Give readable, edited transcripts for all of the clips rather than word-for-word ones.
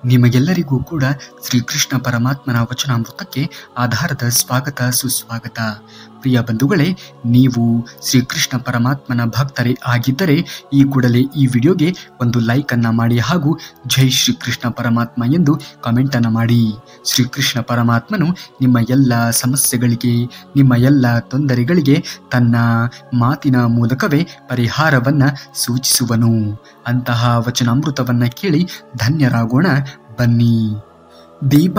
ನಿಮಗೆಲ್ಲರಿಗೂ ಕೂಡ ಶ್ರೀಕೃಷ್ಣ ಪರಮಾತ್ಮನ ವಚನಾಮೃತಕ್ಕೆ ಆಧಾರದ ಸ್ವಾಗತ ಸುಸ್ವಾಗತ. ಪ್ರಿಯ ಬಂಧುಗಳೇ, ನೀವು ಶ್ರೀಕೃಷ್ಣ ಪರಮಾತ್ಮನ ಭಕ್ತರೇ ಆಗಿದ್ದರೆ ಈ ಕೂಡಲೇ ಈ ವಿಡಿಯೋಗೆ ಒಂದು ಲೈಕ್ ಅನ್ನ ಮಾಡಿ ಹಾಗೂ ಜೈ ಶ್ರೀಕೃಷ್ಣ ಪರಮಾತ್ಮ ಎಂದು ಕಾಮೆಂಟ್ ಅನ್ನ ಮಾಡಿ. ಶ್ರೀಕೃಷ್ಣ ಪರಮಾತ್ಮನು ನಿಮ್ಮ ಎಲ್ಲ ಸಮಸ್ಯೆಗಳಿಗೆ, ನಿಮ್ಮ ಎಲ್ಲ ತೊಂದರೆಗಳಿಗೆ ತನ್ನ ಮಾತಿನ ಮೂಲಕವೇ ಪರಿಹಾರವನ್ನ ಸೂಚಿಸುವನು. ಅಂತಹ ವಚನಾಮೃತವನ್ನ ಕೇಳಿ ಧನ್ಯರಾಗೋಣ. ಬನ್ನಿ. ದೀಪ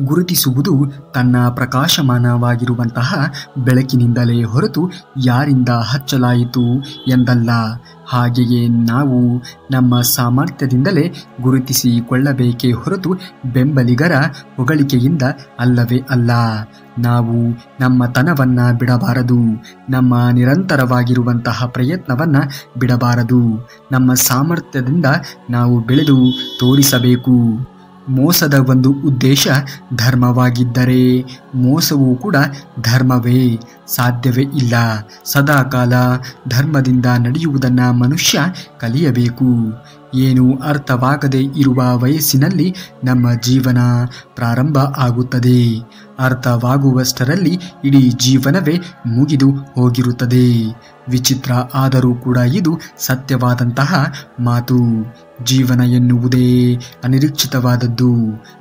ಗುರುತಿಸುವುದು ತನ್ನ ಪ್ರಕಾಶಮಾನವಾಗಿರುವಂತಹ ಬೆಳಕಿನಿಂದಲೇ ಹೊರತು ಯಾರಿಂದ ಹಚ್ಚಲಾಯಿತು ಎಂದಲ್ಲ. ಹಾಗೆಯೇ ನಾವು ನಮ್ಮ ಸಾಮರ್ಥ್ಯದಿಂದಲೇ ಗುರುತಿಸಿಕೊಳ್ಳಬೇಕೇ ಹೊರತು ಬೆಂಬಲಿಗರ ಹೊಗಳಿಕೆಯಿಂದ ಅಲ್ಲವೇ ಅಲ್ಲ. ನಾವು ನಮ್ಮ ತನವನ್ನ ಬಿಡಬಾರದು, ನಮ್ಮ ನಿರಂತರವಾಗಿರುವಂತಹ ಪ್ರಯತ್ನವನ್ನ ಬಿಡಬಾರದು. ನಮ್ಮ ಸಾಮರ್ಥ್ಯದಿಂದ ನಾವು ಬೆಳೆದು ತೋರಿಸಬೇಕು. ಮೋಸದ ಒಂದು ಉದ್ದೇಶ ಧರ್ಮವಾಗಿದ್ದರೆ ಮೋಸವೂ ಕೂಡ ಧರ್ಮವೇ ಸಾಧ್ಯವೇ ಇಲ್ಲ. ಸದಾಕಾಲ ಧರ್ಮದಿಂದ ನಡೆಯುವುದನ್ನು ಮನುಷ್ಯ ಕಲಿಯಬೇಕು. ಏನು ಅರ್ಥವಾಗದೇ ಇರುವ ವಯಸ್ಸಿನಲ್ಲಿ ನಮ್ಮ ಜೀವನ ಪ್ರಾರಂಭ ಆಗುತ್ತದೆ. ಅರ್ಥವಾಗುವಷ್ಟರಲ್ಲಿ ಇಡೀ ಜೀವನವೇ ಮುಗಿದು ಹೋಗಿರುತ್ತದೆ. ವಿಚಿತ್ರ ಆದರೂ ಕೂಡ ಇದು ಸತ್ಯವಾದಂತಹ ಮಾತು. ಜೀವನ ಎನ್ನುವುದೇ ಅನಿರೀಕ್ಷಿತವಾದದ್ದು.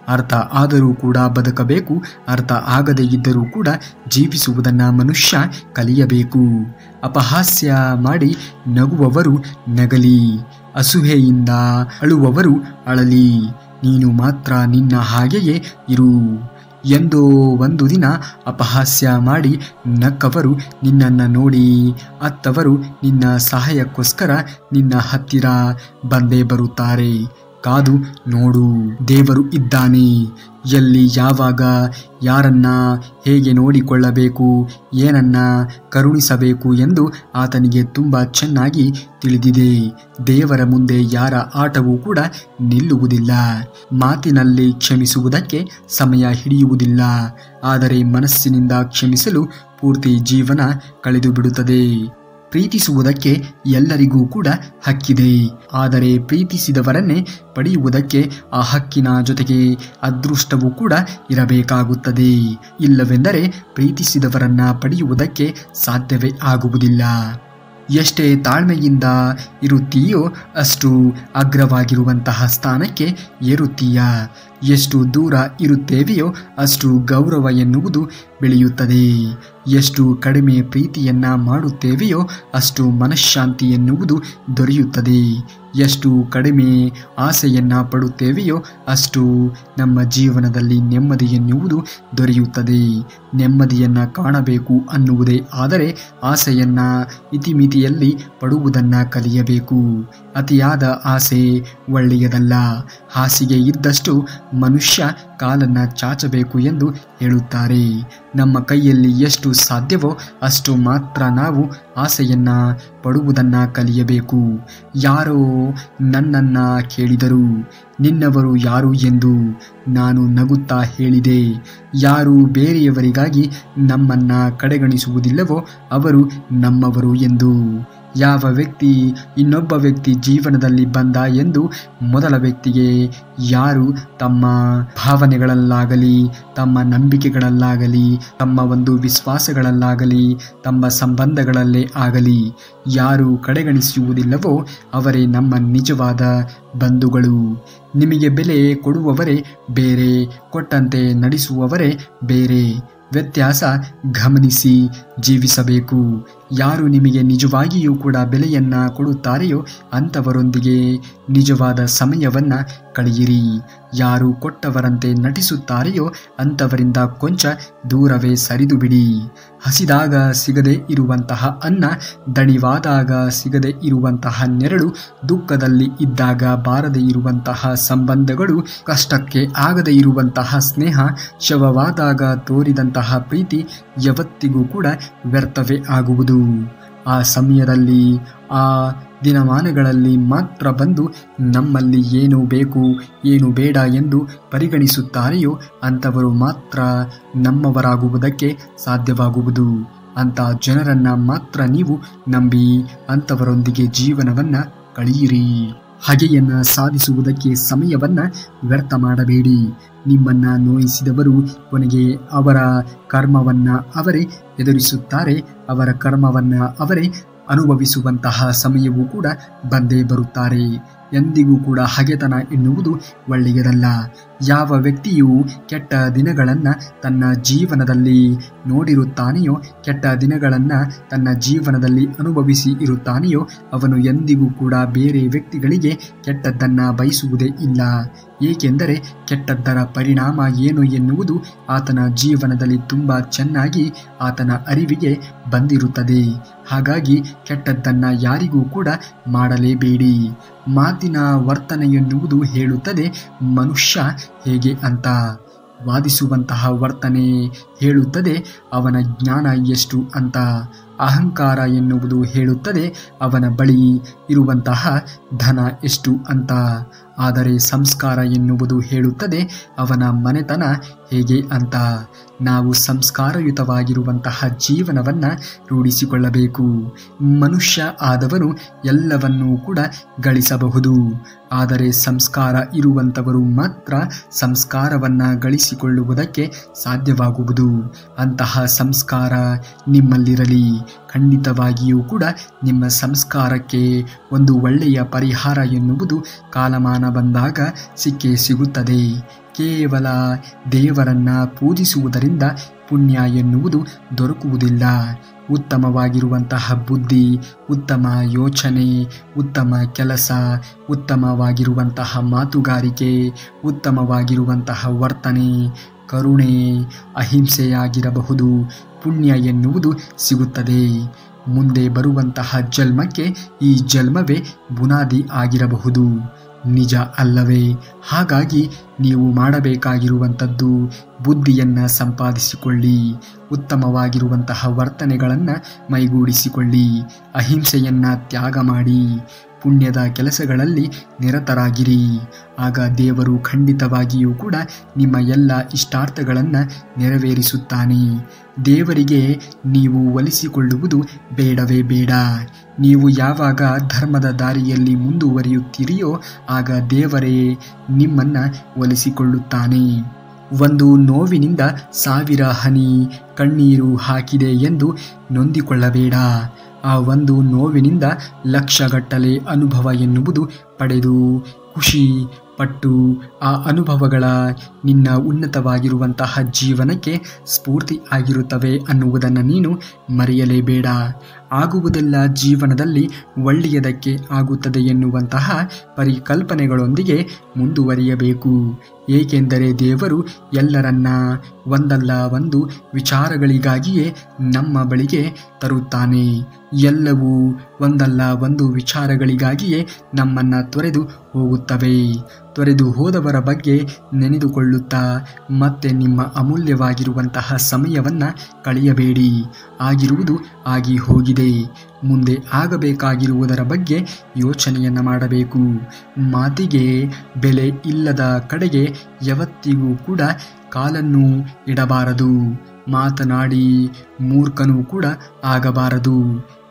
ಅರ್ಥ ಆದರೂ ಕೂಡ ಬದುಕಬೇಕು, ಅರ್ಥ ಆಗದೇ ಇದ್ದರೂ ಕೂಡ ಜೀವಿಸುವುದನ್ನು ಮನುಷ್ಯ ಕಲಿಯಬೇಕು. ಅಪಹಾಸ್ಯ ಮಾಡಿ ನಗುವವರು ನಗಲಿ, ಅಸೂಹೆಯಿಂದ ಅಳುವವರು ಅಳಲಿ, ನೀನು ಮಾತ್ರ ನಿನ್ನ ಹಾಗೆಯೇ ಇರು. ಎಂದೋ ಒಂದು ದಿನ ಅಪಹಾಸ್ಯ ಮಾಡಿ ನಕ್ಕವರು ನಿನ್ನನ್ನು ನೋಡಿ ಅತ್ತವರು ನಿನ್ನ ಸಹಾಯಕ್ಕೋಸ್ಕರ ನಿನ್ನ ಹತ್ತಿರ ಬಂದೇ ಬರುತ್ತಾರೆ. ಕಾದು ನೋಡು. ದೇವರು ಇದ್ದಾನೆ. ಎಲ್ಲಿ, ಯಾವಾಗ, ಯಾರನ್ನ ಹೇಗೆ ನೋಡಿಕೊಳ್ಳಬೇಕು, ಏನನ್ನ ಕರುಣಿಸಬೇಕು ಎಂದು ಆತನಿಗೆ ತುಂಬ ಚೆನ್ನಾಗಿ ತಿಳಿದಿದೆ. ದೇವರ ಮುಂದೆ ಯಾರ ಆಟವೂ ಕೂಡ ನಿಲ್ಲುವುದಿಲ್ಲ. ಮಾತಿನಲ್ಲಿ ಕ್ಷಮಿಸುವುದಕ್ಕೆ ಸಮಯ ಹಿಡಿಯುವುದಿಲ್ಲ, ಆದರೆ ಮನಸ್ಸಿನಿಂದ ಕ್ಷಮಿಸಲು ಪೂರ್ತಿ ಜೀವನ ಕಳೆದು ಬಿಡುತ್ತದೆ. ಪ್ರೀತಿಸುವುದಕ್ಕೆ ಎಲ್ಲರಿಗೂ ಕೂಡ ಹಕ್ಕಿದೆ, ಆದರೆ ಪ್ರೀತಿಸಿದವರನ್ನೇ ಪಡೆಯುವುದಕ್ಕೆ ಆ ಹಕ್ಕಿನ ಜೊತೆಗೆ ಅದೃಷ್ಟವೂ ಕೂಡ ಇರಬೇಕಾಗುತ್ತದೆ. ಇಲ್ಲವೆಂದರೆ ಪ್ರೀತಿಸಿದವರನ್ನ ಪಡೆಯುವುದಕ್ಕೆ ಸಾಧ್ಯವೇ ಆಗುವುದಿಲ್ಲ. ಎಷ್ಟೇ ತಾಳ್ಮೆಯಿಂದ ಇರುತ್ತೀಯೋ ಅಷ್ಟು ಅಗ್ರವಾಗಿರುವಂತಹ ಸ್ಥಾನಕ್ಕೆ ಏರುತ್ತೀಯ. ಎಷ್ಟು ದೂರ ಇರುತ್ತೇವೆಯೋ ಅಷ್ಟು ಗೌರವ ಎನ್ನುವುದು ಬೆಳೆಯುತ್ತದೆ. ಎಷ್ಟು ಕಡಿಮೆ ಪ್ರೀತಿಯನ್ನ ಮಾಡುತ್ತೇವೆಯೋ ಅಷ್ಟು ಮನಃಶಾಂತಿ ಎನ್ನುವುದು ದೊರೆಯುತ್ತದೆ. ಎಷ್ಟು ಕಡಿಮೆ ಆಸೆಯನ್ನ ಪಡುತ್ತೇವೆಯೋ ಅಷ್ಟು ನಮ್ಮ ಜೀವನದಲ್ಲಿ ನೆಮ್ಮದಿ ಎನ್ನುವುದು ದೊರೆಯುತ್ತದೆ. ನೆಮ್ಮದಿಯನ್ನ ಕಾಣಬೇಕು ಅನ್ನುವುದೇ ಆದರೆ ಆಸೆಯನ್ನ ಇತಿಮಿತಿಯಲ್ಲಿ ಪಡುವುದನ್ನ ಕಲಿಯಬೇಕು. ಅತಿಯಾದ ಆಸೆ ಒಳ್ಳೆಯದಲ್ಲ. ಹಾಸಿಗೆ ಇದ್ದಷ್ಟು ಮನುಷ್ಯ ಕಾಲನ್ನ ಚಾಚಬೇಕು ಎಂದು ಹೇಳುತ್ತಾರೆ. ನಮ್ಮ ಕೈಯಲ್ಲಿ ಎಷ್ಟು ಸಾಧ್ಯವೋ ಅಷ್ಟು ಮಾತ್ರ ನಾವು ಆಸೆಯನ್ನ ಪಡುವುದನ್ನ ಕಲಿಯಬೇಕು. ಯಾರೋ ನನ್ನನ್ನ ಕೇಳಿದರು, ನಿನ್ನವರು ಯಾರು ಎಂದು ನಾನು ನಗುತ್ತಾ ಹೇಳಿದೆ, ಯಾರು ಬೇರೆಯವರಿಗಾಗಿ ನಮ್ಮನ್ನ ಕಡೆಗಣಿಸುವುದಿಲ್ಲವೋ ಅವರು ನಮ್ಮವರು ಎಂದು. ಯಾವ ವ್ಯಕ್ತಿ ಇನ್ನೊಬ್ಬ ವ್ಯಕ್ತಿ ಜೀವನದಲ್ಲಿ ಬಂದ ಎಂದು ಮೊದಲ ವ್ಯಕ್ತಿಗೆ ಯಾರು ತಮ್ಮ ಭಾವನೆಗಳಲ್ಲಾಗಲಿ, ತಮ್ಮ ನಂಬಿಕೆಗಳಲ್ಲಾಗಲಿ, ತಮ್ಮ ಒಂದು ವಿಶ್ವಾಸಗಳಲ್ಲಾಗಲಿ, ತಮ್ಮ ಸಂಬಂಧಗಳಲ್ಲೇ ಆಗಲಿ ಯಾರು ಕಡೆಗಣಿಸುವುದಿಲ್ಲವೋ ಅವರೇ ನಮ್ಮ ನಿಜವಾದ ಬಂಧುಗಳು. ನಿಮಗೆ ಬೆಲೆ ಕೊಡುವವರೇ ಬೇರೆ, ಕೊಟ್ಟಂತೆ ನಡೆಸುವವರೇ ಬೇರೆ. ವ್ಯತ್ಯಾಸ ಗಮನಿಸಿ ಜೀವಿಸಬೇಕು. ಯಾರು ನಿಮಗೆ ನಿಜವಾಗಿಯೂ ಕೂಡ ಬೆಲೆಯನ್ನ ಕೊಡುತ್ತಾರೆಯೋ ಅಂಥವರೊಂದಿಗೆ ನಿಜವಾದ ಸಮಯವನ್ನ ಕಳೆಯಿರಿ. ಯಾರು ಕೊಟ್ಟವರಂತೆ ನಟಿಸುತ್ತಾರೆಯೋ ಅಂಥವರಿಂದ ಕೊಂಚ ದೂರವೇ ಸರಿದು ಬಿಡಿ. ಹಸಿದಾಗ ಸಿಗದೆ ಇರುವಂತಹ ಅನ್ನ, ದಣಿವಾದಾಗ ಸಿಗದೆ ಇರುವಂತಹ ನೆರಳು, ದುಃಖದಲ್ಲಿ ಇದ್ದಾಗ ಬಾರದೆ ಇರುವಂತಹ ಸಂಬಂಧಗಳು, ಕಷ್ಟಕ್ಕೆ ಆಗದೆ ಇರುವಂತಹ ಸ್ನೇಹ, ಶವವಾದಾಗ ತೋರಿದಂತಹ ಪ್ರೀತಿ ಯಾವತ್ತಿಗೂ ಕೂಡ ವ್ಯರ್ಥವೇ ಆಗುವುದು. ಆ ಸಮಯದಲ್ಲಿ, ಆ ದಿನಮಾನಗಳಲ್ಲಿ ಮಾತ್ರ ಬಂದು ನಮ್ಮಲ್ಲಿ ಏನು ಬೇಕು, ಏನು ಬೇಡ ಎಂದು ಪರಿಗಣಿಸುತ್ತಾರೆಯೋ ಅಂಥವರು ಮಾತ್ರ ನಮ್ಮವರಾಗುವುದಕ್ಕೆ ಸಾಧ್ಯವಾಗುವುದು. ಅಂಥ ಜನರನ್ನ ಮಾತ್ರ ನೀವು ನಂಬಿ ಅಂಥವರೊಂದಿಗೆ ಜೀವನವನ್ನ ಕಳೆಯಿರಿ. ಹಗೆಯನ್ನ ಸಾಧಿಸುವುದಕ್ಕೆ ಸಮಯವನ್ನ ವ್ಯರ್ಥ ಮಾಡಬೇಡಿ. ನಿಮ್ಮನ್ನ ನೋಯಿಸಿದವರು ಕೊನೆಗೆ ಅವರ ಕರ್ಮವನ್ನ ಅವರೇ ಎದುರಿಸುತ್ತಾರೆ. ಅವರ ಕರ್ಮವನ್ನ ಅವರೇ ಅನುಭವಿಸುವಂತಹ ಸಮಯವೂ ಕೂಡ ಬಂದೇ ಬರುತ್ತಾರೆ. ಎಂದಿಗೂ ಕೂಡ ಹಗೆತನ ಎನ್ನುವುದು ಒಳ್ಳೆಯದಲ್ಲ. ಯಾವ ವ್ಯಕ್ತಿಯು ಕೆಟ್ಟ ದಿನಗಳನ್ನು ತನ್ನ ಜೀವನದಲ್ಲಿ ನೋಡಿರುತ್ತಾನೆಯೋ, ಕೆಟ್ಟ ದಿನಗಳನ್ನು ತನ್ನ ಜೀವನದಲ್ಲಿ ಅನುಭವಿಸಿ ಇರುತ್ತಾನೆಯೋ, ಅವನು ಎಂದಿಗೂ ಕೂಡ ಬೇರೆ ವ್ಯಕ್ತಿಗಳಿಗೆ ಕೆಟ್ಟದ್ದನ್ನು ಬಯಸುವುದೇ ಇಲ್ಲ. ಏಕೆಂದರೆ ಕೆಟ್ಟದ್ದರ ಪರಿಣಾಮ ಏನು ಎನ್ನುವುದು ಆತನ ಜೀವನದಲ್ಲಿ ತುಂಬ ಚೆನ್ನಾಗಿ ಆತನ ಅರಿವಿಗೆ ಬಂದಿರುತ್ತದೆ. ಹಾಗಾಗಿ ಕೆಟ್ಟದ್ದನ್ನು ಯಾರಿಗೂ ಕೂಡ ಮಾಡಲೇಬೇಡಿ. ಮಾತಿನ ವರ್ತನೆ ಎನ್ನುವುದು ಹೇಳುತ್ತದೆ ಮನುಷ್ಯ ಹೇಗೆ ಅಂತ. ವಾದಿಸುವಂತಹ ವರ್ತನೆ ಹೇಳುತ್ತದೆ ಅವನ ಜ್ಞಾನ ಎಷ್ಟು ಅಂತ. ಅಹಂಕಾರ ಎನ್ನುವುದು ಹೇಳುತ್ತದೆ ಅವನ ಬಳಿ ಇರುವಂತಹ ಧನ ಎಷ್ಟು ಅಂತ. ಆದರೆ ಸಂಸ್ಕಾರ ಎನ್ನುವುದು ಹೇಳುತ್ತದೆ ಅವನ ಮನೆತನ ಹೇಗೆ ಅಂತ. ನಾವು ಸಂಸ್ಕಾರಯುತವಾಗಿರುವಂತಹ ಜೀವನವನ್ನು ರೂಢಿಸಿಕೊಳ್ಳಬೇಕು. ಮನುಷ್ಯ ಆದವನು ಎಲ್ಲವನ್ನೂ ಕೂಡ ಗಳಿಸಬಹುದು. ಆದರೆ ಸಂಸ್ಕಾರ ಇರುವಂಥವರು ಮಾತ್ರ ಸಂಸ್ಕಾರವನ್ನು ಗಳಿಸಿಕೊಳ್ಳುವುದಕ್ಕೆ ಸಾಧ್ಯವಾಗುವುದು. ಅಂತಹ ಸಂಸ್ಕಾರ ನಿಮ್ಮಲ್ಲಿರಲಿ. ಖಂಡಿತವಾಗಿಯೂ ಕೂಡ ನಿಮ್ಮ ಸಂಸ್ಕಾರಕ್ಕೆ ಒಂದು ಒಳ್ಳೆಯ ಪರಿಹಾರ ಎನ್ನುವುದು ಕಾಲಮಾನ ಬಂದಾಗ ಸಿಕ್ಕೇ ಸಿಗುತ್ತದೆ. ಕೇವಲ ದೇವರನ್ನ ಪೂಜಿಸುವುದರಿಂದ ಪುಣ್ಯ ಎನ್ನುವುದು ದೊರಕುವುದಿಲ್ಲ. ಉತ್ತಮವಾಗಿರುವಂತಹ ಬುದ್ಧಿ, ಉತ್ತಮ ಯೋಚನೆ, ಉತ್ತಮ ಕೆಲಸ, ಉತ್ತಮವಾಗಿರುವಂತಹ ಮಾತುಗಾರಿಕೆ, ಉತ್ತಮವಾಗಿರುವಂತಹ ವರ್ತನೆ, ಕರುಣೆ, ಅಹಿಂಸೆಯಾಗಿರಬಹುದು. ಪುಣ್ಯ ಎನ್ನುವುದು ಸಿಗುತ್ತದೆ. ಮುಂದೆ ಬರುವಂತಹ ಜನ್ಮಕ್ಕೆ ಈ ಜನ್ಮವೇ ಬುನಾದಿ ಆಗಿರಬಹುದು. ನಿಜ ಅಲ್ಲವೇ? ಹಾಗಾಗಿ ನೀವು ಮಾಡಬೇಕಾಗಿರುವಂಥದ್ದು ಬುದ್ಧಿಯನ್ನು ಸಂಪಾದಿಸಿಕೊಳ್ಳಿ, ಉತ್ತಮವಾಗಿರುವಂತಹ ವರ್ತನೆಗಳನ್ನು ಮೈಗೂಡಿಸಿಕೊಳ್ಳಿ, ಅಹಿಂಸೆಯನ್ನು ತ್ಯಾಗ ಮಾಡಿ, ಪುಣ್ಯದ ಕೆಲಸಗಳಲ್ಲಿ ನಿರತರಾಗಿರಿ. ಆಗ ದೇವರು ಖಂಡಿತವಾಗಿಯೂ ಕೂಡ ನಿಮ್ಮ ಎಲ್ಲ ಇಷ್ಟಾರ್ಥಗಳನ್ನು ನೆರವೇರಿಸುತ್ತಾನೆ. ದೇವರಿಗೆ ನೀವು ಒಲಿಸಿಕೊಳ್ಳುವುದು ಬೇಡವೇ ಬೇಡ. ನೀವು ಯಾವಾಗ ಧರ್ಮದ ದಾರಿಯಲ್ಲಿ ಮುಂದುವರಿಯುತ್ತೀರಿಯೋ ಆಗ ದೇವರೇ ನಿಮ್ಮನ್ನು ಒಲಿಸಿಕೊಳ್ಳುತ್ತಾನೆ. ಒಂದು ನೋವಿನಿಂದ 1000 ಹನಿ ಕಣ್ಣೀರು ಹಾಕಿದೆ ಎಂದು ನೊಂದಿಕೊಳ್ಳಬೇಡ. ಆ ಒಂದು ನೋವಿನಿಂದ ಲಕ್ಷಗಟ್ಟಲೆ ಅನುಭವ ಎನ್ನುವುದು ಪಡೆದು ಖುಷಿ ಪಟ್ಟು ಆ ಅನುಭವಗಳ ನಿನ್ನ ಉನ್ನತವಾಗಿರುವಂತಹ ಜೀವನಕ್ಕೆ ಸ್ಫೂರ್ತಿ ಆಗಿರುತ್ತವೆ ಅನ್ನುವುದನ್ನು ನೀನು ಮರೆಯಲೇಬೇಡ. ಆಗುವುದೆಲ್ಲ ಜೀವನದಲ್ಲಿ ಒಳ್ಳೆಯದಕ್ಕೆ ಆಗುತ್ತದೆ ಎನ್ನುವಂತಹ ಪರಿಕಲ್ಪನೆಗಳೊಂದಿಗೆ ಮುಂದುವರಿಯಬೇಕು. ಏಕೆಂದರೆ ದೇವರು ಎಲ್ಲರನ್ನ ಒಂದಲ್ಲ ಒಂದು ವಿಚಾರಗಳಿಗಾಗಿಯೇ ನಮ್ಮ ಬಳಿಗೆ ತರುತ್ತಾನೆ. ಎಲ್ಲವೂ ಒಂದಲ್ಲ ಒಂದು ವಿಚಾರಗಳಿಗಾಗಿಯೇ ನಮ್ಮನ್ನು ತೊರೆದು ಹೋಗುತ್ತವೆ. ತೊರೆದು ಹೋದವರ ಬಗ್ಗೆ ನೆನೆದುಕೊಳ್ಳುತ್ತಾ ಮತ್ತೆ ನಿಮ್ಮ ಅಮೂಲ್ಯವಾಗಿರುವಂತಹ ಸಮಯವನ್ನು ಕಳೆಯಬೇಡಿ. ಆಗಿರುವುದು ಆಗಿ ಹೋಗಿದೆ. ಮುಂದೆ ಆಗಬೇಕಾಗಿರುವುದರ ಬಗ್ಗೆ ಯೋಚನೆಯನ್ನು ಮಾಡಬೇಕು. ಮಾತಿಗೆ ಬೆಲೆ ಇಲ್ಲದ ಕಡೆಗೆ ಯಾವತ್ತಿಗೂ ಕೂಡ ಕಾಲನ್ನು ಇಡಬಾರದು. ಮಾತನಾಡಿ ಮೂರ್ಖನೂ ಕೂಡ ಆಗಬಾರದು.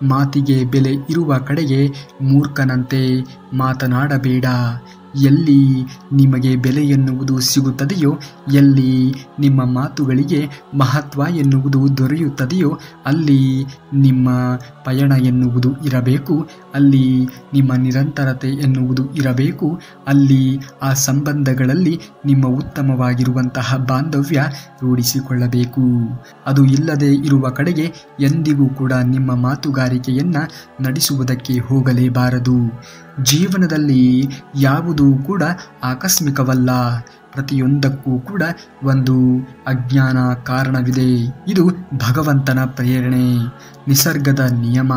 ಮಾತಿಗೆ ಬೆಲೆ ಇರುವ ಕಡೆಗೆ ಮೂರ್ಖನಂತೆ ಮಾತನಾಡಬೇಡ. ಎಲ್ಲಿ ನಿಮಗೆ ಬೆಲೆ ಎನ್ನುವುದು ಸಿಗುತ್ತದೆಯೋ, ಎಲ್ಲಿ ನಿಮ್ಮ ಮಾತುಗಳಿಗೆ ಮಹತ್ವ ಎನ್ನುವುದು ದೊರೆಯುತ್ತದೆಯೋ ಅಲ್ಲಿ ನಿಮ್ಮ ಪಯಣ ಎನ್ನುವುದು ಇರಬೇಕು. ಅಲ್ಲಿ ನಿಮ್ಮ ನಿರಂತರತೆ ಎನ್ನುವುದು ಇರಬೇಕು. ಅಲ್ಲಿ ಆ ಸಂಬಂಧಗಳಲ್ಲಿ ನಿಮ್ಮ ಉತ್ತಮವಾಗಿರುವಂತಹ ಬಾಂಧವ್ಯ ರೂಢಿಸಿಕೊಳ್ಳಬೇಕು. ಅದು ಇಲ್ಲದೆ ಇರುವ ಕಡೆಗೆ ಎಂದಿಗೂ ಕೂಡ ನಿಮ್ಮ ಮಾತುಗಾರಿಕೆಯನ್ನು ನಡೆಸುವುದಕ್ಕೆ ಹೋಗಲೇಬಾರದು. ಜೀವನದಲ್ಲಿ ಯಾವುದೂ ಕೂಡ ಆಕಸ್ಮಿಕವಲ್ಲ. ಪ್ರತಿಯೊಂದಕ್ಕೂ ಕೂಡ ಒಂದು ಅಜ್ಞಾನ ಕಾರಣವಿದೆ. ಇದು ಭಗವಂತನ ಪ್ರೇರಣೆ, ನಿಸರ್ಗದ ನಿಯಮ.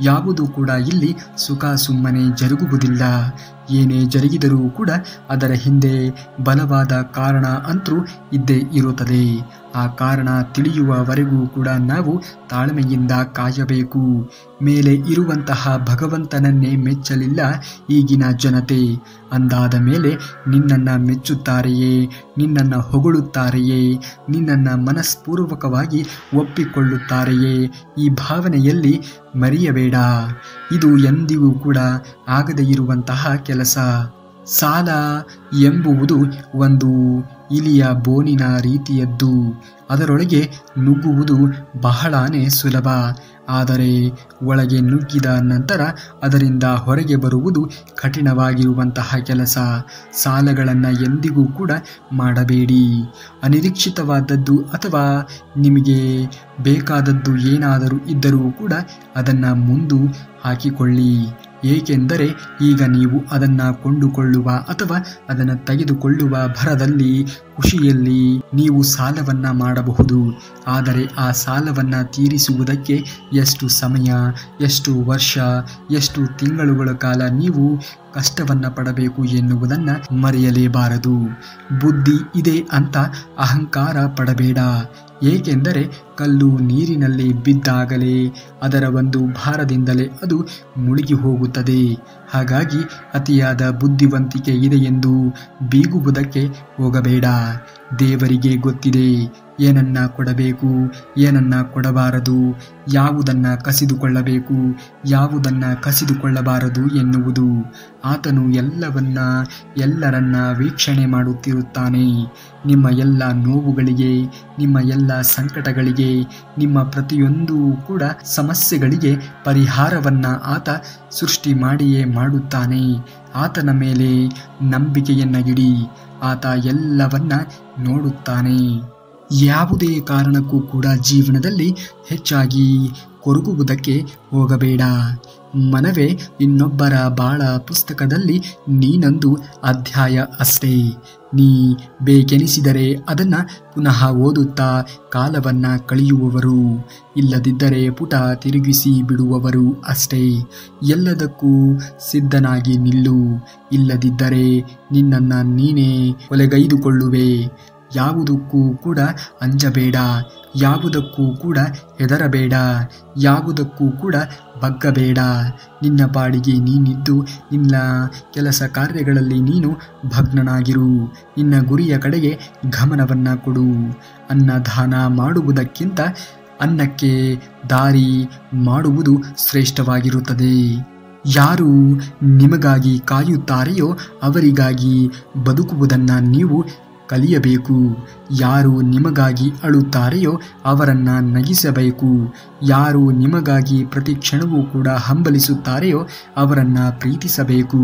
ಯಾವುದೂ ಕೂಡ ಇಲ್ಲಿ ಸುಖ ಸುಮ್ಮನೆ ಜರುಗುವುದಿಲ್ಲ. ಏನೇ ಜರುಗಿದರೂ ಕೂಡ ಅದರ ಹಿಂದೆ ಬಲವಾದ ಕಾರಣ ಅಂತೂ ಇದ್ದೇ ಇರುತ್ತದೆ. ಆ ಕಾರಣ ತಿಳಿಯುವವರೆಗೂ ಕೂಡ ನಾವು ತಾಳ್ಮೆಯಿಂದ ಕಾಯಬೇಕು. ಮೇಲೆ ಇರುವಂತಹ ಭಗವಂತನನ್ನೇ ಮೆಚ್ಚಲಿಲ್ಲ ಈಗಿನ ಜನತೆ. ಅಂದಾದ ಮೇಲೆ ನಿನ್ನನ್ನು ಮೆಚ್ಚುತ್ತಾರೆಯೇ, ನಿನ್ನನ್ನು ಹೊಗಳುತ್ತಾರೆಯೇ, ನಿನ್ನನ್ನು ಮನಸ್ಪೂರ್ವಕವಾಗಿ ಒಪ್ಪಿಕೊಳ್ಳುತ್ತಾರೆಯೇ? ಈ ಭಾವನೆಯಲ್ಲಿ ಮರೆಯಬೇಡ. ಇದು ಎಂದಿಗೂ ಕೂಡ ಆಗದೇ ಇರುವಂತಹ ಕೆಲಸ. ಸಾಲ ಎಂಬುವುದು ಒಂದು ಇಲಿಯ ಬೋನಿನ ರೀತಿಯದ್ದು. ಅದರೊಳಗೆ ನುಗ್ಗುವುದು ಬಹಳನೇ ಸುಲಭ, ಆದರೆ ಒಳಗೆ ನುಗ್ಗಿದ ನಂತರ ಅದರಿಂದ ಹೊರಗೆ ಬರುವುದು ಕಠಿಣವಾಗಿರುವಂತಹ ಕೆಲಸ. ಸಾಲಗಳನ್ನು ಎಂದಿಗೂ ಕೂಡ ಮಾಡಬೇಡಿ. ಅನಿರೀಕ್ಷಿತವಾದದ್ದು ಅಥವಾ ನಿಮಗೆ ಬೇಕಾದದ್ದು ಏನಾದರೂ ಇದ್ದರೂ ಕೂಡ ಅದನ್ನು ಮುಂದೆ ಹಾಕಿಕೊಳ್ಳಿ. ಏಕೆಂದರೆ ಈಗ ನೀವು ಅದನ್ನು ಕೊಂಡುಕೊಳ್ಳುವ ಅಥವಾ ಅದನ್ನು ತೆಗೆದುಕೊಳ್ಳುವ ಭರದಲ್ಲಿ, ಖುಷಿಯಲ್ಲಿ ನೀವು ಸಾಲವನ್ನು ಮಾಡಬಹುದು. ಆದರೆ ಆ ಸಾಲವನ್ನು ತೀರಿಸುವುದಕ್ಕೆ ಎಷ್ಟು ಸಮಯ, ಎಷ್ಟು ವರ್ಷ, ಎಷ್ಟು ತಿಂಗಳುಗಳ ಕಾಲ ನೀವು ಕಷ್ಟವನ್ನು ಪಡಬೇಕು ಎನ್ನುವುದನ್ನು ಮರೆಯಲೇಬಾರದು. ಬುದ್ಧಿ ಇದೆ ಅಂತ ಅಹಂಕಾರ ಪಡಬೇಡ. ಏಕೆಂದರೆ ಕಲ್ಲು ನೀರಿನಲ್ಲಿ ಬಿದ್ದಾಗಲೇ ಅದರ ಒಂದು ಭಾರದಿಂದಲೇ ಅದು ಮುಳುಗಿ ಹೋಗುತ್ತದೆ. ಹಾಗಾಗಿ ಅತಿಯಾದ ಬುದ್ಧಿವಂತಿಕೆ ಇದೆ ಎಂದು ಬೀಗುವುದಕ್ಕೆ ಹೋಗಬೇಡ. ದೇವರಿಗೆ ಗೊತ್ತಿದೆ ಏನನ್ನ ಕೊಡಬೇಕು, ಏನನ್ನ ಕೊಡಬಾರದು, ಯಾವುದನ್ನ ಕಸಿದುಕೊಳ್ಳಬೇಕು, ಯಾವುದನ್ನ ಕಸಿದುಕೊಳ್ಳಬಾರದು ಎನ್ನುವುದು. ಆತನು ಎಲ್ಲರನ್ನ ವೀಕ್ಷಣೆ ಮಾಡುತ್ತಿರುತ್ತಾನೆ. ನಿಮ್ಮ ಎಲ್ಲ ನೋವುಗಳಿಗೆ, ನಿಮ್ಮ ಎಲ್ಲ ಸಂಕಟಗಳಿಗೆ, ನಿಮ್ಮ ಪ್ರತಿಯೊಂದು ಕೂಡ ಸಮಸ್ಯೆಗಳಿಗೆ ಪರಿಹಾರವನ್ನ ಆತ ಸೃಷ್ಟಿ ಮಾಡಿಯೇ ಮಾಡುತ್ತಾನೆ. ಆತನ ಮೇಲೆ ನಂಬಿಕೆಯನ್ನಿಡಿ. ಆತ ಎಲ್ಲವನ್ನ ನೋಡುತ್ತಾನೆ. ಯಾವುದೇ ಕಾರಣಕ್ಕೂ ಕೂಡ ಜೀವನದಲ್ಲಿ ಹೆಚ್ಚಾಗಿ ಕೊರಗುವುದಕ್ಕೆ ಹೋಗಬೇಡ. ಮನವೇ ಇನ್ನೊಬ್ಬರ ಬಾಳ ಪುಸ್ತಕದಲ್ಲಿ ನೀನೊಂದು ಅಧ್ಯಾಯ ಅಷ್ಟೇ. ನೀ ಬೇಕೆನಿಸಿದರೆ ಅದನ್ನು ಪುನಃ ಓದುತ್ತಾ ಕಾಲವನ್ನು ಕಳೆಯುವವರು, ಇಲ್ಲದಿದ್ದರೆ ಪುಟ ತಿರುಗಿಸಿ ಬಿಡುವವರು ಅಷ್ಟೇ. ಎಲ್ಲದಕ್ಕೂ ಸಿದ್ಧನಾಗಿ ನಿಲ್ಲು, ಇಲ್ಲದಿದ್ದರೆ ನಿನ್ನನ್ನು ನೀನೇ ಕೊಲೆಗೈದುಕೊಳ್ಳುವೆ. ಯಾವುದಕ್ಕೂ ಕೂಡ ಅಂಜಬೇಡ, ಯಾವುದಕ್ಕೂ ಕೂಡ ಹೆದರಬೇಡ, ಯಾವುದಕ್ಕೂ ಕೂಡ ಬಗ್ಗಬೇಡ. ನಿನ್ನ ಪಾಡಿಗೆ ನೀನಿದ್ದು ನಿನ್ನ ಕೆಲಸ ಕಾರ್ಯಗಳಲ್ಲಿ ನೀನು ಭಗ್ನನಾಗಿರು. ನಿನ್ನ ಗುರಿಯ ಕಡೆಗೆ ಗಮನವನ್ನು ಕೊಡು. ಅನ್ನದಾನ ಮಾಡುವುದಕ್ಕಿಂತ ಅನ್ನಕ್ಕೆ ದಾರಿ ಮಾಡುವುದು ಶ್ರೇಷ್ಠವಾಗಿರುತ್ತದೆ. ಯಾರು ನಿಮಗಾಗಿ ಕಾಯುತ್ತಾರೆಯೋ ಅವರಿಗಾಗಿ ಬದುಕುವುದನ್ನು ನೀವು ಕಲಿಯಬೇಕು. ಯಾರು ನಿಮಗಾಗಿ ಅಳುತ್ತಾರೆಯೋ ಅವರನ್ನು ನಗಿಸಬೇಕು. ಯಾರು ನಿಮಗಾಗಿ ಪ್ರತಿ ಕ್ಷಣವೂ ಕೂಡ ಹಂಬಲಿಸುತ್ತಾರೆಯೋ ಅವರನ್ನು ಪ್ರೀತಿಸಬೇಕು.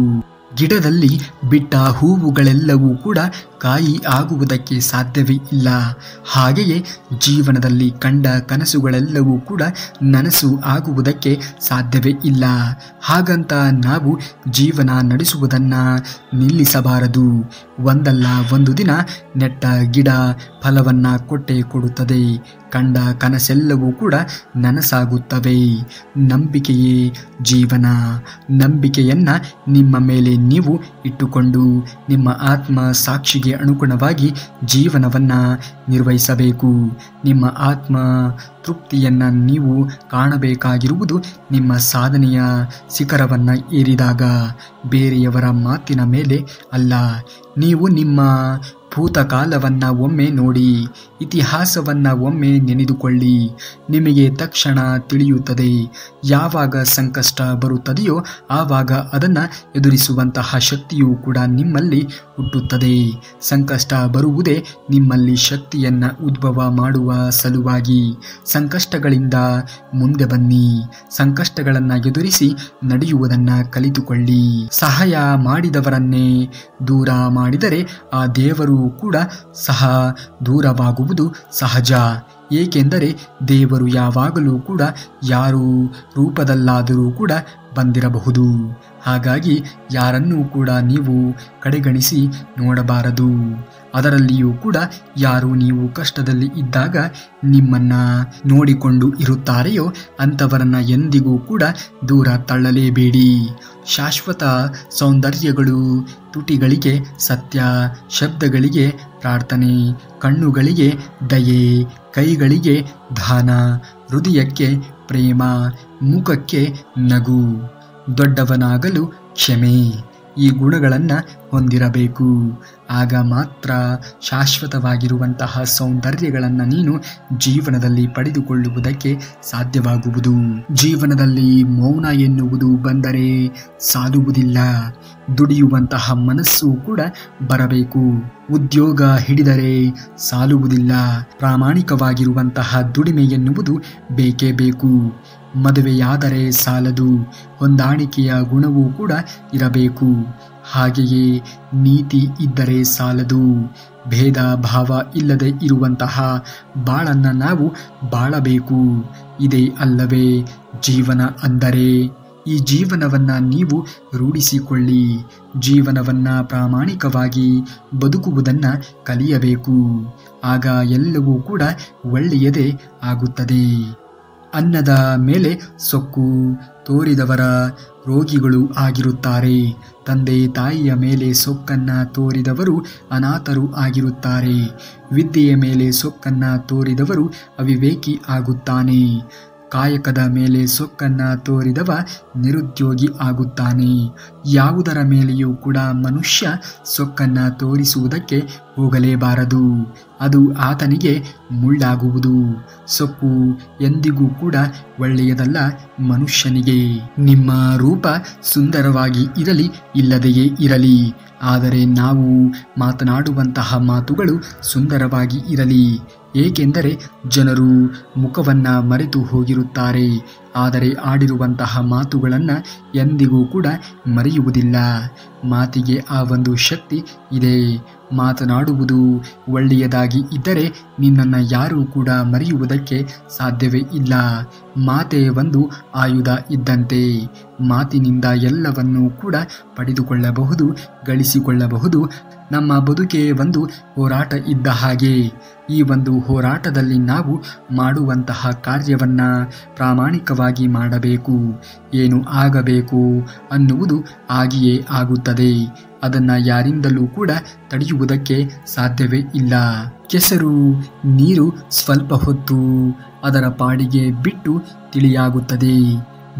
ಗಿಡದಲ್ಲಿ ಬಿಟ್ಟ ಹೂವುಗಳೆಲ್ಲವೂ ಕೂಡ ಕಾಯಿ ಆಗುವುದಕ್ಕೆ ಸಾಧ್ಯವೇ ಇಲ್ಲ. ಹಾಗೆಯೇ ಜೀವನದಲ್ಲಿ ಕಂಡ ಕನಸುಗಳೆಲ್ಲವೂ ಕೂಡ ನನಸು ಆಗುವುದಕ್ಕೆ ಸಾಧ್ಯವೇ ಇಲ್ಲ. ಹಾಗಂತ ನಾವು ಜೀವನ ನಡೆಸುವುದನ್ನು ನಿಲ್ಲಿಸಬಾರದು. ಒಂದಲ್ಲ ಒಂದು ದಿನ ನೆಟ್ಟ ಗಿಡ ಫಲವನ್ನು ಕೊಟ್ಟೇ ಕೊಡುತ್ತದೆ. ಕಂಡ ಕನಸೆಲ್ಲವೂ ಕೂಡ ನನಸಾಗುತ್ತವೆ. ನಂಬಿಕೆಯೇ ಜೀವನ. ನಂಬಿಕೆಯನ್ನು ನಿಮ್ಮ ಮೇಲೆ ನೀವು ಇಟ್ಟುಕೊಂಡು ನಿಮ್ಮ ಆತ್ಮ ಸಾಕ್ಷಿಗೆ ಅನುಗುಣವಾಗಿ ಜೀವನವನ್ನು ನಿರ್ವಹಿಸಬೇಕು. ನಿಮ್ಮ ಆತ್ಮ ತೃಪ್ತಿಯನ್ನು ನೀವು ಕಾಣಬೇಕಾಗಿರುವುದು ನಿಮ್ಮ ಸಾಧನೆಯ ಶಿಖರವನ್ನು ಏರಿದಾಗ, ಬೇರೆಯವರ ಮಾತಿನ ಮೇಲೆ ಅಲ್ಲ. ನೀವು ನಿಮ್ಮ ಭೂತಕಾಲವನ್ನು ಒಮ್ಮೆ ನೋಡಿ, ಇತಿಹಾಸವನ್ನು ಒಮ್ಮೆ ನೆನೆದುಕೊಳ್ಳಿ. ನಿಮಗೆ ತಕ್ಷಣ ತಿಳಿಯುತ್ತದೆ. ಯಾವಾಗ ಸಂಕಷ್ಟ ಬರುತ್ತದೆಯೋ ಆವಾಗ ಅದನ್ನು ಎದುರಿಸುವಂತಹ ಶಕ್ತಿಯೂ ಕೂಡ ನಿಮ್ಮಲ್ಲಿ ಹುಟ್ಟುತ್ತದೆ. ಸಂಕಷ್ಟ ಬರುವುದೇ ನಿಮ್ಮಲ್ಲಿ ಶಕ್ತಿಯನ್ನು ಉದ್ಭವ ಮಾಡುವ ಸಲುವಾಗಿ. ಸಂಕಷ್ಟಗಳಿಂದ ಮುಂದೆ ಬನ್ನಿ. ಸಂಕಷ್ಟಗಳನ್ನು ಎದುರಿಸಿ ನಡೆಯುವುದನ್ನು ಕಲಿತುಕೊಳ್ಳಿ. ಸಹಾಯ ಮಾಡಿದವರನ್ನೇ ದೂರ ಮಾಡಿದರೆ ಆ ದೇವರು ಕೂಡ ಸಹ ದೂರವಾಗುವುದು ಸಹಜ. ಏಕೆಂದರೆ ದೇವರು ಯಾವಾಗಲೂ ಕೂಡ ಯಾರು ರೂಪದಲ್ಲಾದರೂ ಕೂಡ ಬಂದಿರಬಹುದು. ಹಾಗಾಗಿ ಯಾರನ್ನೂ ಕೂಡ ನೀವು ಕಡೆಗಣಿಸಿ ನೋಡಬಾರದು. ಅದರಲ್ಲಿಯೂ ಕೂಡ ಯಾರು ನೀವು ಕಷ್ಟದಲ್ಲಿ ಇದ್ದಾಗ ನಿಮ್ಮನ್ನು ನೋಡಿಕೊಂಡು ಇರುತ್ತಾರೆಯೋ ಅಂಥವರನ್ನು ಎಂದಿಗೂ ಕೂಡ ದೂರ ತಳ್ಳಲೇಬೇಡಿ. ಶಾಶ್ವತ ಸೌಂದರ್ಯಗಳು ತುಟಿಗಳಿಗೆ ಸತ್ಯ, ಶಬ್ದಗಳಿಗೆ ಪ್ರಾರ್ಥನೆ, ಕಣ್ಣುಗಳಿಗೆ ದಯೆ, ಕೈಗಳಿಗೆ ದಾನ, ಹೃದಯಕ್ಕೆ ಪ್ರೇಮ, ಮುಖಕ್ಕೆ ನಗು, ದೊಡ್ಡವನಾಗಲು ಕ್ಷಮೆ. ಈ ಗುಣಗಳನ್ನು ಹೊಂದಿರಬೇಕು. ಆಗ ಮಾತ್ರ ಶಾಶ್ವತವಾಗಿರುವಂತಹ ಸೌಂದರ್ಯಗಳನ್ನು ನೀನು ಜೀವನದಲ್ಲಿ ಪಡೆದುಕೊಳ್ಳುವುದಕ್ಕೆ ಸಾಧ್ಯವಾಗುವುದು. ಜೀವನದಲ್ಲಿ ಮೌನ ಎನ್ನುವುದು ಬಂದರೆ ಸಾಲುವುದಿಲ್ಲ, ದುಡಿಯುವಂತಹ ಮನಸ್ಸು ಕೂಡ ಬರಬೇಕು. ಉದ್ಯೋಗ ಹಿಡಿದರೆ ಸಾಲುವುದಿಲ್ಲ, ಪ್ರಾಮಾಣಿಕವಾಗಿರುವಂತಹ ದುಡಿಮೆ ಎನ್ನುವುದು ಬೇಕೇ ಬೇಕು. ಮದುವೆಯಾದರೆ ಸಾಲದು, ಹೊಂದಾಣಿಕೆಯ ಗುಣವೂ ಕೂಡ ಇರಬೇಕು. ಹಾಗೆಯೇ ನೀತಿ ಇದ್ದರೆ ಸಾಲದು, ಭೇದ ಭಾವ ಇಲ್ಲದೆ ಇರುವಂತಹ ಬಾಳನ್ನು ನಾವು ಬಾಳಬೇಕು. ಇದೇ ಅಲ್ಲವೇ ಜೀವನ ಅಂದರೆ? ಈ ಜೀವನವನ್ನು ನೀವು ರೂಢಿಸಿಕೊಳ್ಳಿ. ಜೀವನವನ್ನು ಪ್ರಾಮಾಣಿಕವಾಗಿ ಬದುಕುವುದನ್ನು ಕಲಿಯಬೇಕು. ಆಗ ಎಲ್ಲವೂ ಕೂಡ ಒಳ್ಳೆಯದೇ ಆಗುತ್ತದೆ. ಅನ್ನದ ಮೇಲೆ ಸೊಕ್ಕು ತೋರಿದವರ ರೋಗಿಗಳು ಆಗಿರುತ್ತಾರೆ. ತಂದೆ ತಾಯಿಯ ಮೇಲೆ ಸೊಕ್ಕನ್ನು ತೋರಿದವರು ಅನಾಥರು ಆಗಿರುತ್ತಾರೆ. ವಿದ್ಯೆಯ ಮೇಲೆ ಸೊಕ್ಕನ್ನು ತೋರಿದವರು ಅವಿವೇಕಿ ಆಗುತ್ತಾನೆ. ಕಾಯಕದ ಮೇಲೆ ಸೊಕ್ಕನ್ನು ತೋರಿದವ ನಿರುದ್ಯೋಗಿ ಆಗುತ್ತಾನೆ. ಯಾವುದರ ಮೇಲೆಯೂ ಕೂಡ ಮನುಷ್ಯ ಸೊಕ್ಕನ್ನು ತೋರಿಸುವುದಕ್ಕೆ ಹೋಗಲೇಬಾರದು, ಅದು ಆತನಿಗೆ ಮುಳ್ಳಾಗುವುದು. ಸೊಕ್ಕು ಎಂದಿಗೂ ಕೂಡ ಒಳ್ಳೆಯದಲ್ಲ ಮನುಷ್ಯನಿಗೆ. ನಿಮ್ಮ ರೂಪ ಸುಂದರವಾಗಿ ಇರಲಿ ಇಲ್ಲದೆಯೇ ಇರಲಿ, ಆದರೆ ನಾವು ಮಾತನಾಡುವಂತಹ ಮಾತುಗಳು ಸುಂದರವಾಗಿ ಇರಲಿ. ಏಕೆಂದರೆ ಜನರು ಮುಖವನ್ನು ಮರೆತು ಹೋಗಿರುತ್ತಾರೆ, ಆದರೆ ಆಡಿರುವಂತಹ ಮಾತುಗಳನ್ನು ಎಂದಿಗೂ ಕೂಡ ಮರೆಯುವುದಿಲ್ಲ. ಮಾತಿಗೆ ಆ ಒಂದು ಶಕ್ತಿ ಇದೆ. ಮಾತನಾಡುವುದು ಒಳ್ಳೆಯದಾಗಿ ಇದ್ದರೆ ನಿನ್ನನ್ನು ಯಾರೂ ಕೂಡ ಮರೆಯುವುದಕ್ಕೆ ಸಾಧ್ಯವೇ ಇಲ್ಲ. ಮಾತೇ ಒಂದು ಆಯುಧ ಇದ್ದಂತೆ. ಮಾತಿನಿಂದ ಎಲ್ಲವನ್ನೂ ಕೂಡ ಪಡೆದುಕೊಳ್ಳಬಹುದು, ಗಳಿಸಿಕೊಳ್ಳಬಹುದು. ನಮ್ಮ ಬದುಕೆ ಒಂದು ಹೋರಾಟ ಇದ್ದ ಹಾಗೆ. ಈ ಒಂದು ಹೋರಾಟದಲ್ಲಿ ನಾವು ಮಾಡುವಂತಹ ಕಾರ್ಯವನ್ನು ಪ್ರಾಮಾಣಿಕವಾಗಿ ಮಾಡಬೇಕು. ಏನು ಆಗಬೇಕು ಅನ್ನುವುದು ಆಗಿಯೇ ಆಗುತ್ತದೆ. ಅದನ್ನು ಯಾರಿಂದಲೂ ಕೂಡ ತಡೆಯುವುದಕ್ಕೆ ಸಾಧ್ಯವೇ ಇಲ್ಲ. ಕೆಸರು ನೀರು ಸ್ವಲ್ಪ ಹೊತ್ತು ಅದರ ಪಾಡಿಗೆ ಬಿಟ್ಟು ತಿಳಿಯಾಗುತ್ತದೆ.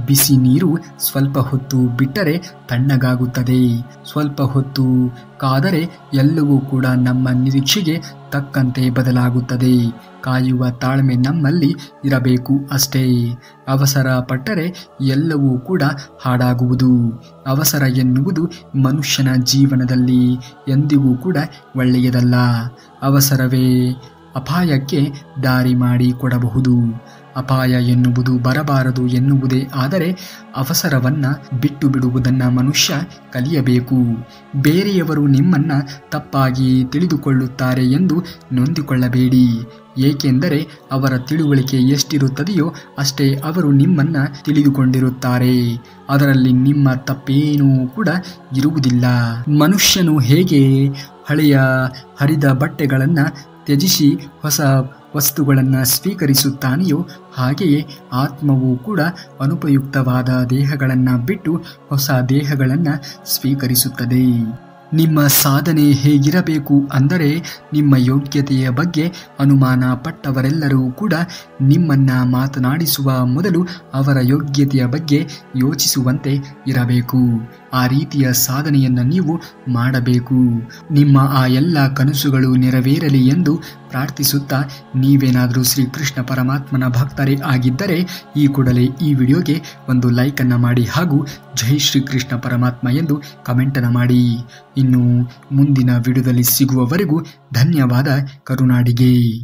ಬಿಸಿ ನೀರು ಸ್ವಲ್ಪ ಹೊತ್ತು ಬಿಟ್ಟರೆ ತಣ್ಣಗಾಗುತ್ತದೆ. ಸ್ವಲ್ಪ ಹೊತ್ತು ಕಾದರೆ ಎಲ್ಲವೂ ಕೂಡ ನಮ್ಮ ನಿರೀಕ್ಷೆಗೆ ತಕ್ಕಂತೆ ಬದಲಾಗುತ್ತದೆ. ಕಾಯುವ ತಾಳ್ಮೆ ನಮ್ಮಲ್ಲಿ ಇರಬೇಕು ಅಷ್ಟೇ. ಅವಸರ ಪಟ್ಟರೆ ಎಲ್ಲವೂ ಕೂಡ ಹಾಳಾಗುವುದು. ಅವಸರ ಎನ್ನುವುದು ಮನುಷ್ಯನ ಜೀವನದಲ್ಲಿ ಎಂದಿಗೂ ಕೂಡ ಒಳ್ಳೆಯದಲ್ಲ. ಅವಸರವೇ ಅಪಾಯಕ್ಕೆ ದಾರಿ ಮಾಡಿ ಕೊಡಬಹುದು. ಅಪಾಯ ಎನ್ನುವುದು ಬರಬಾರದು ಎನ್ನುವುದೇ ಆದರೆ ಅವಸರವನ್ನು ಬಿಟ್ಟು ಬಿಡುವುದನ್ನು ಮನುಷ್ಯ ಕಲಿಯಬೇಕು. ಬೇರೆಯವರು ನಿಮ್ಮನ್ನು ತಪ್ಪಾಗಿ ತಿಳಿದುಕೊಳ್ಳುತ್ತಾರೆ ಎಂದು ನೊಂದಿಕೊಳ್ಳಬೇಡಿ. ಏಕೆಂದರೆ ಅವರ ತಿಳುವಳಿಕೆ ಎಷ್ಟಿರುತ್ತದೆಯೋ ಅಷ್ಟೇ ಅವರು ನಿಮ್ಮನ್ನು ತಿಳಿದುಕೊಂಡಿರುತ್ತಾರೆ. ಅದರಲ್ಲಿ ನಿಮ್ಮ ತಪ್ಪೇನೂ ಕೂಡ ಇರುವುದಿಲ್ಲ. ಮನುಷ್ಯನು ಹೇಗೆ ಹಳೆಯ ಹರಿದ ಬಟ್ಟೆಗಳನ್ನು ತ್ಯಜಿಸಿ ಹೊಸ ವಸ್ತುಗಳನ್ನು ಸ್ವೀಕರಿಸುತ್ತಾನೆಯೋ ಹಾಗೆಯೇ ಆತ್ಮವು ಕೂಡ ಅನುಪಯುಕ್ತವಾದ ದೇಹಗಳನ್ನು ಬಿಟ್ಟು ಹೊಸ ದೇಹಗಳನ್ನು ಸ್ವೀಕರಿಸುತ್ತದೆ. ನಿಮ್ಮ ಸಾಧನೆ ಹೇಗಿರಬೇಕು ಅಂದರೆ ನಿಮ್ಮ ಯೋಗ್ಯತೆಯ ಬಗ್ಗೆ ಅನುಮಾನ ಪಟ್ಟವರೆಲ್ಲರೂ ಕೂಡ ನಿಮ್ಮನ್ನು ಮಾತನಾಡಿಸುವ ಮೊದಲು ಅವರ ಯೋಗ್ಯತೆಯ ಬಗ್ಗೆ ಯೋಚಿಸುವಂತೆ ಇರಬೇಕು. ಆ ರೀತಿಯ ಸಾಧನೆಯನ್ನು ನೀವು ಮಾಡಬೇಕು. ನಿಮ್ಮ ಆ ಎಲ್ಲ ಕನಸುಗಳು ನೆರವೇರಲಿ ಎಂದು ಪ್ರಾರ್ಥಿಸುತ್ತಾ, ನೀವೇನಾದರೂ ಶ್ರೀಕೃಷ್ಣ ಪರಮಾತ್ಮನ ಭಕ್ತರೇ ಆಗಿದ್ದರೆ ಈ ಕೂಡಲೇ ಈ ವಿಡಿಯೋಗೆ ಒಂದು ಲೈಕನ್ನು ಮಾಡಿ ಹಾಗೂ ಜೈ ಶ್ರೀಕೃಷ್ಣ ಪರಮಾತ್ಮ ಎಂದು ಕಮೆಂಟನ್ನು ಮಾಡಿ. ಇನ್ನು ಮುಂದಿನ ವಿಡಿಯೋದಲ್ಲಿ ಸಿಗುವವರೆಗೂ ಧನ್ಯವಾದ. ಕರುನಾಡಿಗೆ.